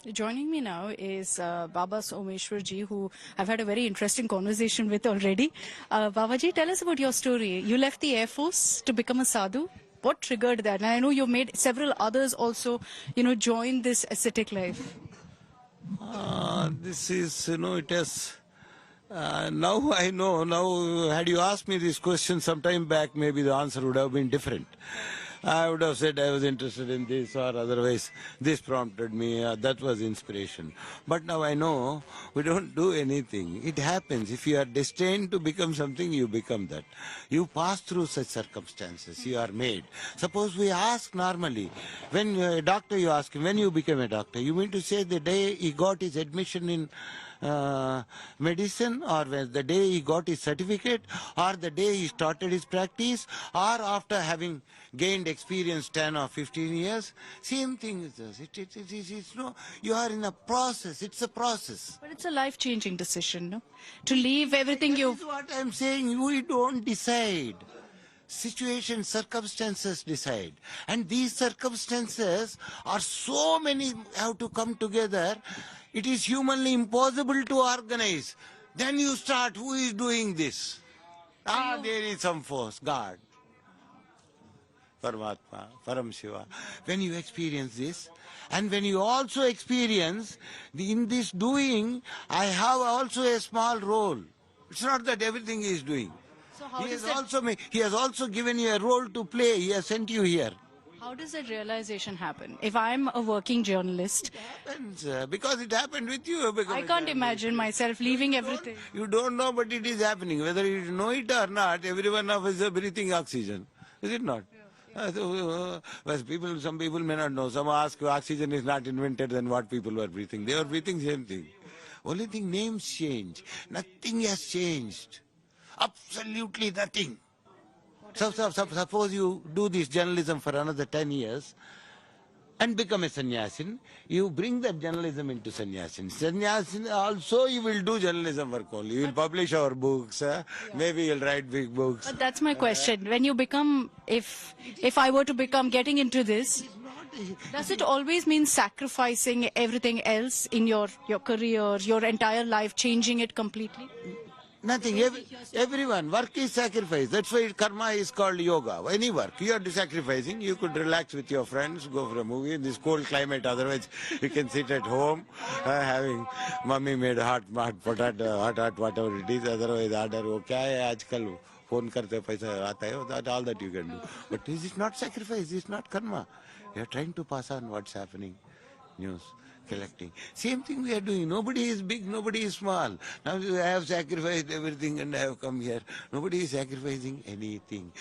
Joining me now is Baba Someshwar ji, who I've had a very interesting conversation with already. Babaji, tell us about your story. You left the Air Force to become a sadhu. What triggered that? And I know you made several others also, join this ascetic life. This is, it has. Now I know. Now, had you asked me this question some time back, maybe the answer would have been different. I would have said I was interested in this, or otherwise this prompted me. That was inspiration. But now I know we don't do anything. It happens. If you are destined to become something, you become that. You pass through such circumstances. You are made. Suppose we ask normally, when a doctor, you ask him, when you became a doctor, you mean to say the day he got his admission in medicine, or the day he got his certificate, or the day he started his practice, or after having gained experience 10 or 15 years? Same thing is this. It's no, you are in a process. It's a process. But it's a life-changing decision, no? To leave everything That is what I'm saying. We don't decide. Situations, circumstances decide. And these circumstances are so many, have to come together. It is humanly impossible to organize. Then you start, who is doing this? There is some force, God, Paramatma, Param Shiva. When you experience this, and when you also experience, in this doing, I have also a small role. It's not that everything he is doing. So how He has also given you a role to play. He has sent you here. How does that realization happen? If I'm a working journalist, It happens because it happened with you. I can't imagine myself leaving everything. You don't know, but it is happening. Whether you know it or not, every one of us is breathing oxygen. Is it not? Some people may not know. Some ask, oxygen is not invented, then what people were breathing? They were breathing same thing. Only thing, names change. Nothing has changed. Absolutely nothing. Suppose you do this journalism for another 10 years and become a sannyasin, you bring that journalism into sannyasin. Sannyasin also you will do journalism work only. You will publish our books, maybe you'll write big books. But that's my question. When you become, if I were to become getting into this, does it always mean sacrificing everything else in your career, your entire life, changing it completely? Nothing. Everyone. Work is sacrifice. That's why karma is called yoga. Any work. You are sacrificing. You could relax with your friends, go for a movie in this cold climate. Otherwise, you can sit at home having mummy made hot potato, hot whatever it is. Otherwise, order, वो क्या है आजकल phone करते पैसा आता है. That all that you can do. But this is not sacrifice. This is not karma. You are trying to pass on what's happening. News. Collecting. Same thing we are doing. Nobody is big, nobody is small. Now I have sacrificed everything and I have come here. Nobody is sacrificing anything.